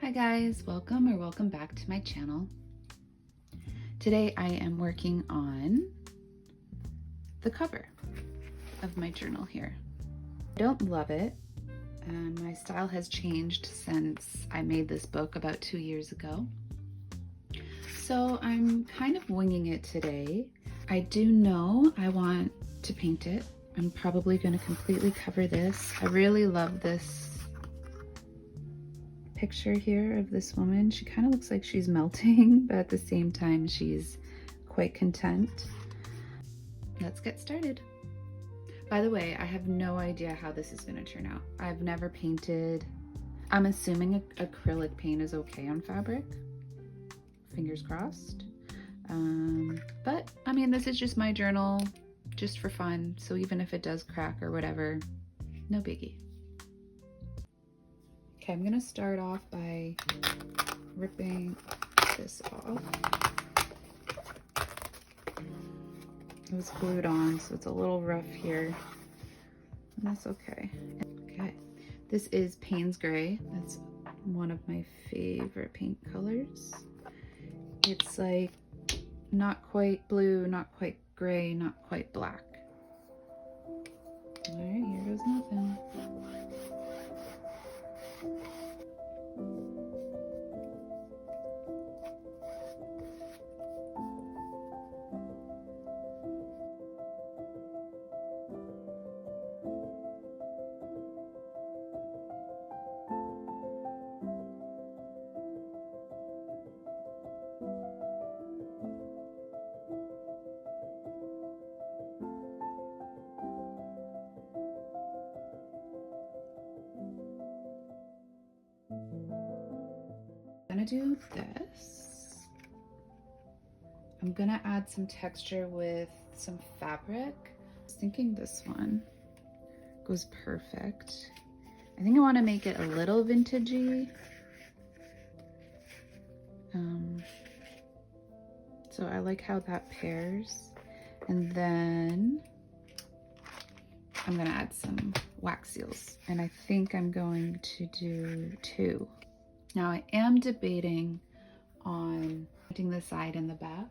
Hi guys, welcome back to my channel. Today I am working on the cover of my journal here. I don't love it. My style has changed since I made this book about 2 years ago. So I'm kind of winging it today. I do know I want to paint it. I'm probably going to completely cover this. I really love this picture here of this woman. She kind of looks like she's melting, but at the same time she's quite content. Let's get started. By the way, I have no idea how this is going to turn out. I've never painted. I'm assuming acrylic paint is okay on fabric. Fingers crossed. But I mean, this is just my journal, just for fun. So even if it does crack or whatever, no biggie. Okay, I'm gonna start off by ripping this off. It was glued on, so it's a little rough here. And that's okay. Okay, this is Payne's Gray. That's one of my favorite paint colors. It's like not quite blue, not quite gray, not quite black. All right, here goes nothing. I'm gonna do this. I'm gonna add some texture with some fabric. I was thinking this one goes perfect. I think I want to make it a little vintagey. So I like how that pairs. And then I'm gonna add some wax seals. And I think I'm going to do 2. Now I am debating on painting the side and the back.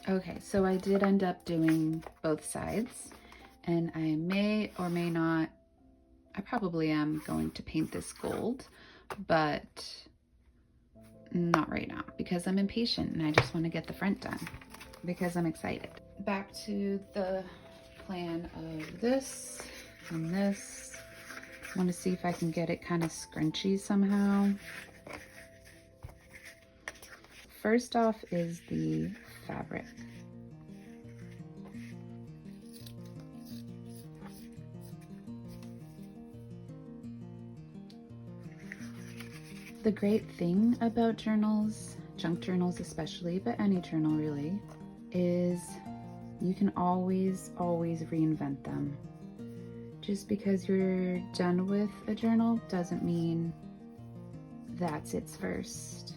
Okay, so I did end up doing both sides, and I may or may not, I probably am going to paint this gold, but not right now because I'm impatient and I just want to get the front done because I'm excited. Back to the plan of this and this. I want to see if I can get it kind of scrunchy somehow. First off is the fabric. The great thing about journals, junk journals especially, but any journal really, is you can always reinvent them. Just because you're done with a journal doesn't mean that's its first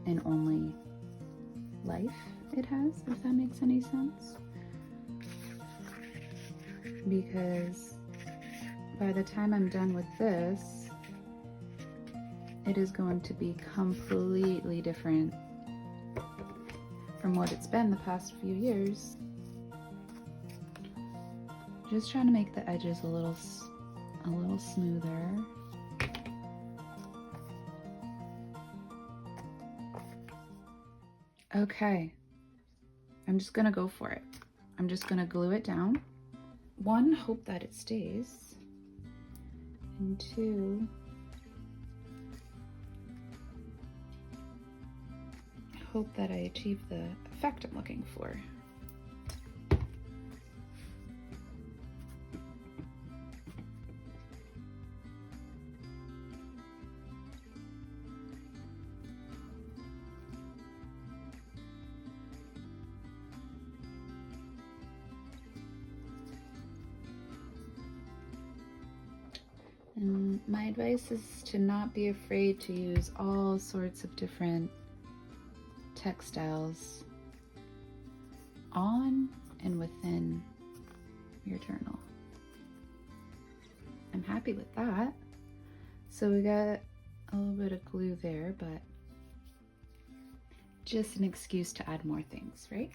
and only life it has, if that makes any sense. Because by the time I'm done with this, it is going to be completely different from what it's been the past few years. Just trying to make the edges a little smoother. Okay, I'm just gonna go for it. I'm just gonna glue it down. 1, hope that it stays. And 2, hope that I achieve the effect I'm looking for. And my advice is to not be afraid to use all sorts of different textiles on and within your journal. I'm happy with that. So we got a little bit of glue there, but just an excuse to add more things, right?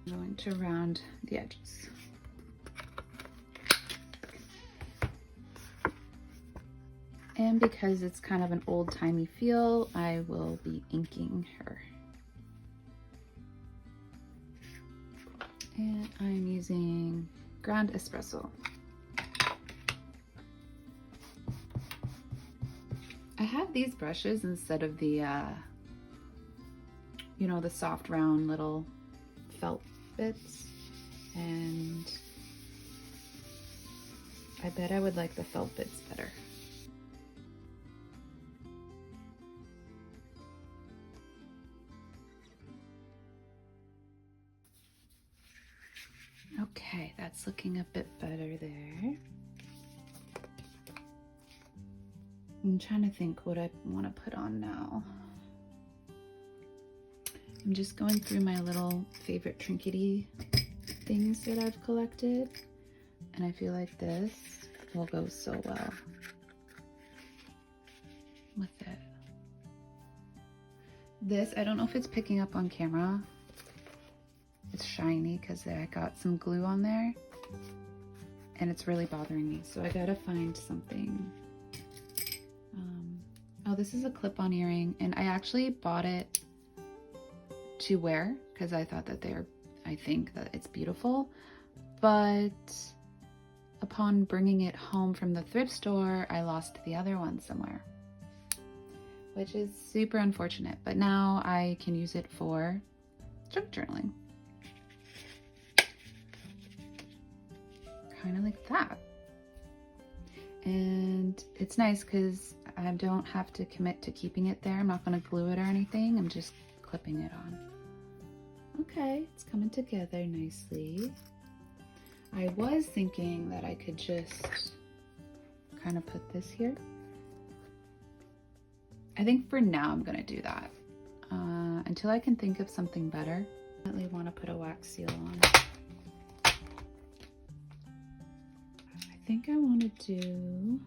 I'm going to round the edges. And because it's kind of an old-timey feel, I will be inking her. And I'm using ground espresso. I have these brushes instead of the, you know, the soft round little felt bits. And I bet I would like the felt bits better. Okay, that's looking a bit better there. I'm trying to think what I want to put on now. I'm just going through my little favorite trinkety things that I've collected, and I feel like this will go so well with it. This, I don't know if it's picking up on camera. It's shiny because I got some glue on there and it's really bothering me. So I gotta find something. Oh, this is a clip-on earring, and I actually bought it to wear because I thought that I think that it's beautiful. But upon bringing it home from the thrift store, I lost the other one somewhere, which is super unfortunate. But now I can use it for junk journaling. Kind of like that. And it's nice because I don't have to commit to keeping it there. I'm not going to glue it or anything. I'm just clipping it on. Okay, it's coming together nicely. I was thinking that I could just kind of put this here. I think for now I'm going to do that. Until I can think of something better. I definitely want to put a wax seal on. I think I want to do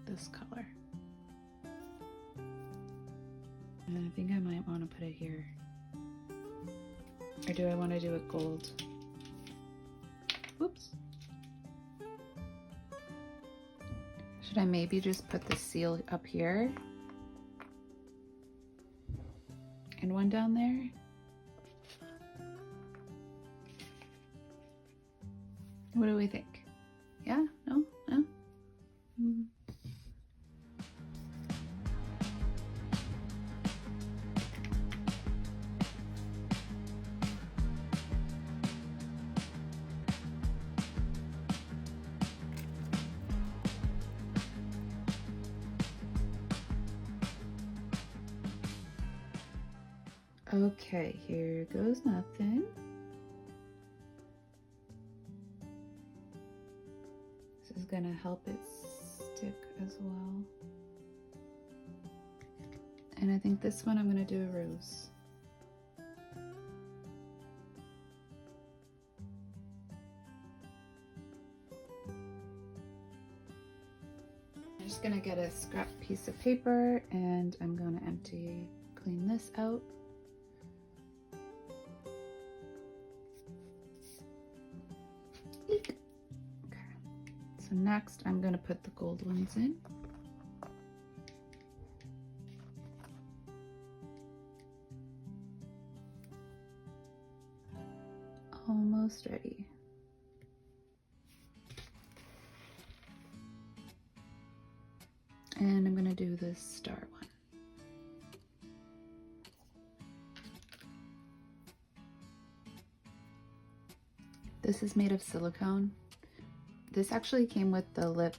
this color. And I think I might want to put it here. Or do I want to do it gold? Whoops. Should I maybe just put the seal up here? And one down there? What do we think? Yeah? No? No? Okay, here goes nothing. This is gonna help it stick as well. And I think this one I'm gonna do a rose. I'm just gonna get a scrap piece of paper and I'm gonna clean this out. Eek. Okay. So next I'm gonna put the gold ones in. Almost ready. And I'm gonna do this star one. This is made of silicone. This actually came with the lip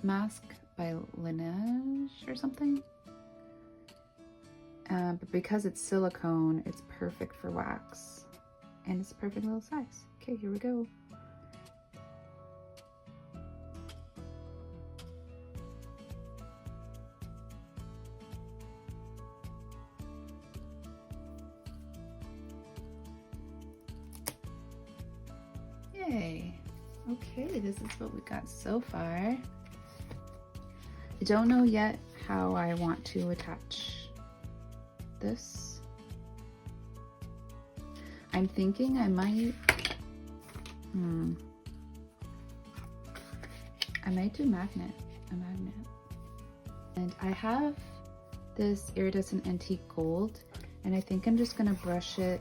mask by Laneige or something. But because it's silicone, it's perfect for wax. And it's a perfect little size. Okay, here we go. Okay, this is what we got so far. I don't know yet how I want to attach this. I'm thinking I might, I might do a magnet. And I have this iridescent antique gold, and I think I'm just gonna brush it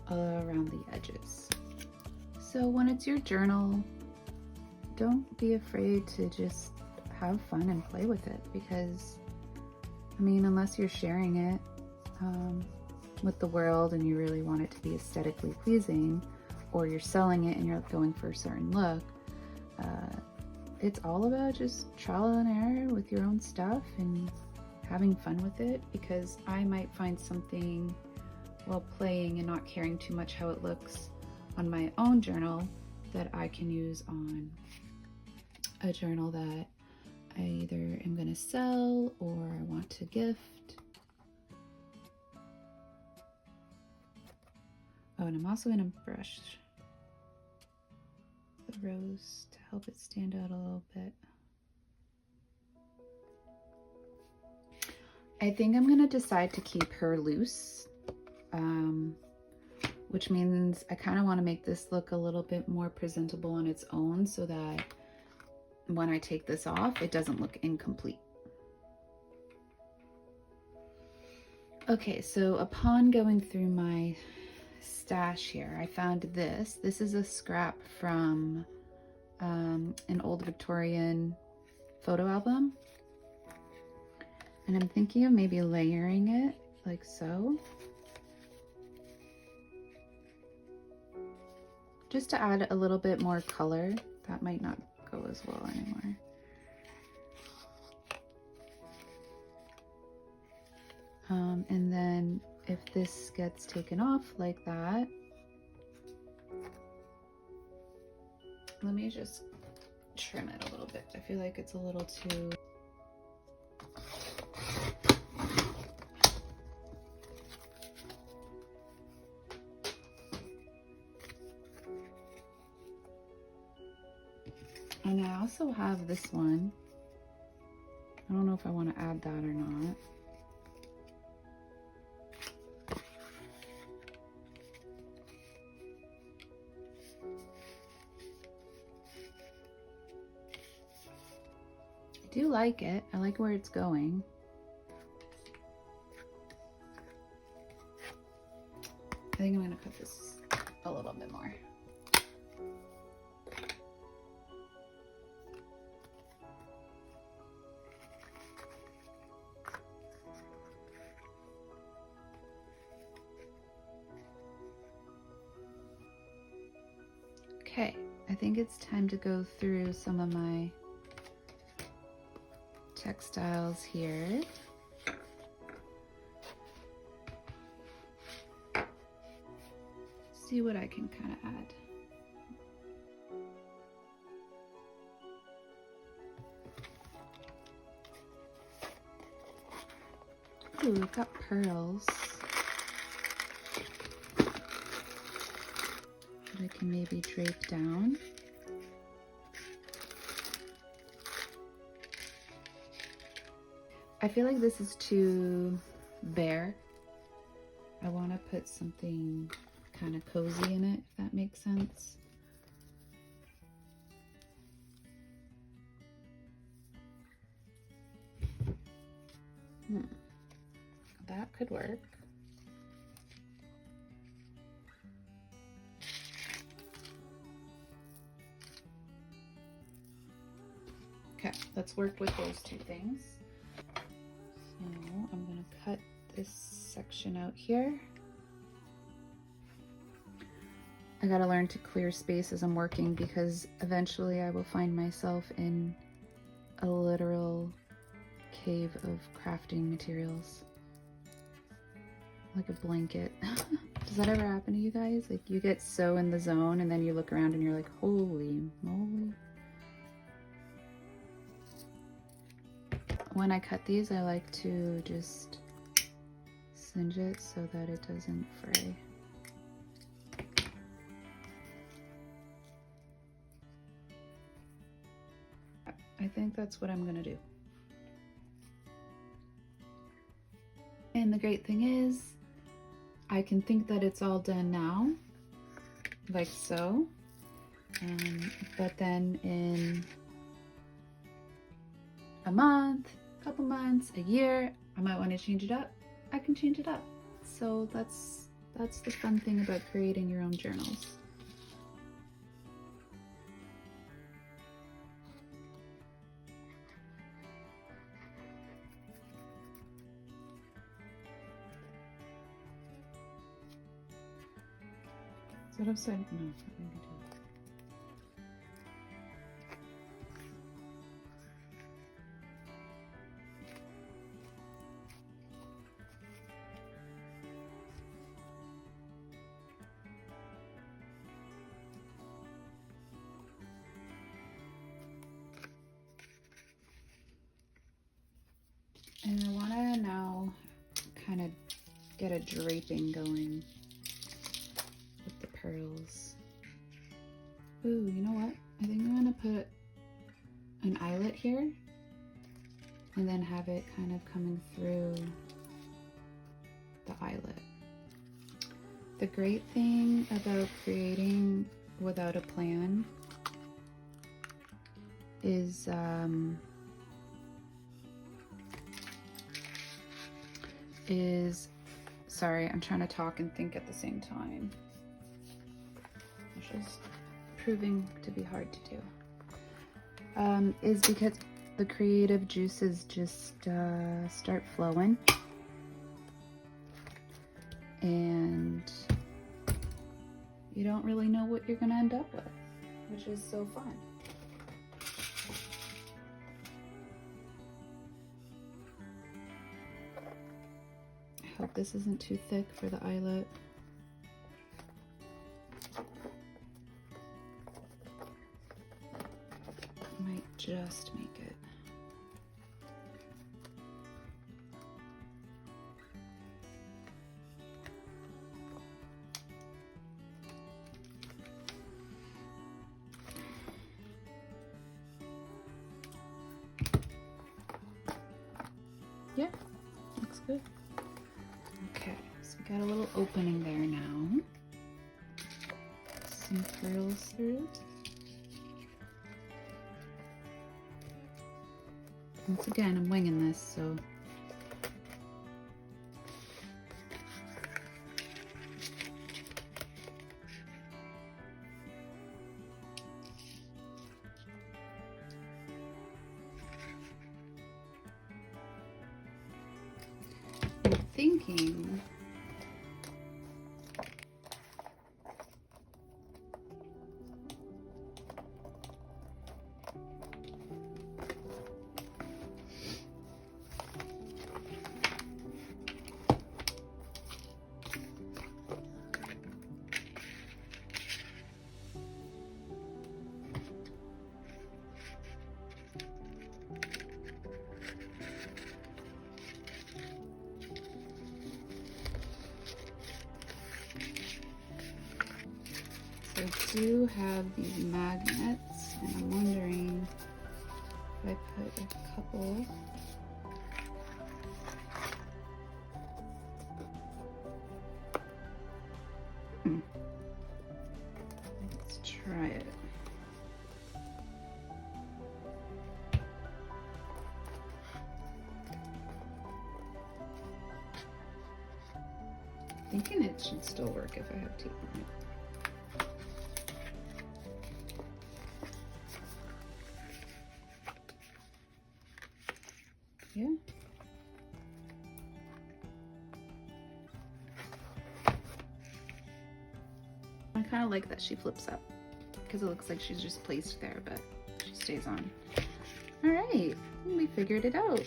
around the edges. So when it's your journal, don't be afraid to just have fun and play with it, because I mean, unless you're sharing it with the world and you really want it to be aesthetically pleasing, or you're selling it and you're going for a certain look, it's all about just trial and error with your own stuff and having fun with it, because I might find something while playing and not caring too much how it looks on my own journal that I can use on a journal that I either am going to sell or I want to gift. Oh, and I'm also going to brush the rose to help it stand out a little bit. I think I'm going to decide to keep her loose, which means I kind of want to make this look a little bit more presentable on its own, so that when I take this off, it doesn't look incomplete. Okay, so upon going through my stash here, I found this. This is a scrap from an old Victorian photo album. And I'm thinking of maybe layering it like so, just to add a little bit more color. That might not go as well anymore. And then if this gets taken off like that, let me just trim it a little bit. I feel like it's a little too... And I also have this one. I don't know if I want to add that or not. I do like it. I like where it's going. I think I'm going to cut this a little bit more. Okay, I think it's time to go through some of my textiles here. See what I can kind of add. Ooh, we've got pearls that I can maybe drape down. I feel like this is too bare. I want to put something kind of cozy in it, if that makes sense. That could work. Okay, let's work with those two things. So I'm going to cut this section out here. I gotta learn to clear space as I'm working, because eventually I will find myself in a literal cave of crafting materials. Like a blanket. Does that ever happen to you guys? Like you get so in the zone and then you look around and you're like, holy moly. When I cut these, I like to just singe it so that it doesn't fray. think that's what I'm gonna do. And the great thing is, I can think that it's all done now, like so. But then in a month, couple months, a year, I might want to change it up. I can change it up. So that's the fun thing about creating your own journals. Is that upside? No, it's not going to do it. And I want to now kind of get a draping going with the pearls. Ooh, you know what? I think I'm going to put an eyelet here and then have it kind of coming through the eyelet. The great thing about creating without a plan is sorry, I'm trying to talk and think at the same time, which is proving to be hard to do, is because the creative juices just start flowing, and you don't really know what you're gonna end up with, which is so fun. I hope this isn't too thick for the eyelet. Might just make it. Yeah, looks good. Okay, so we got a little opening there now. Some pearls through. Once again, I'm winging this, so I'm thinking I do have these magnets, and I'm wondering if I put a couple. Let's try it. Thinking it should still work if I have tape on it. Yeah. I kind of like that she flips up because it looks like she's just placed there, but she stays on. All right, we figured it out.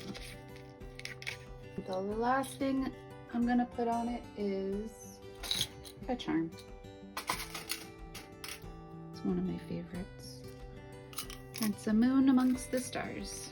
So the last thing I'm gonna put on it is a charm. It's one of my favorites. It's a moon amongst the stars.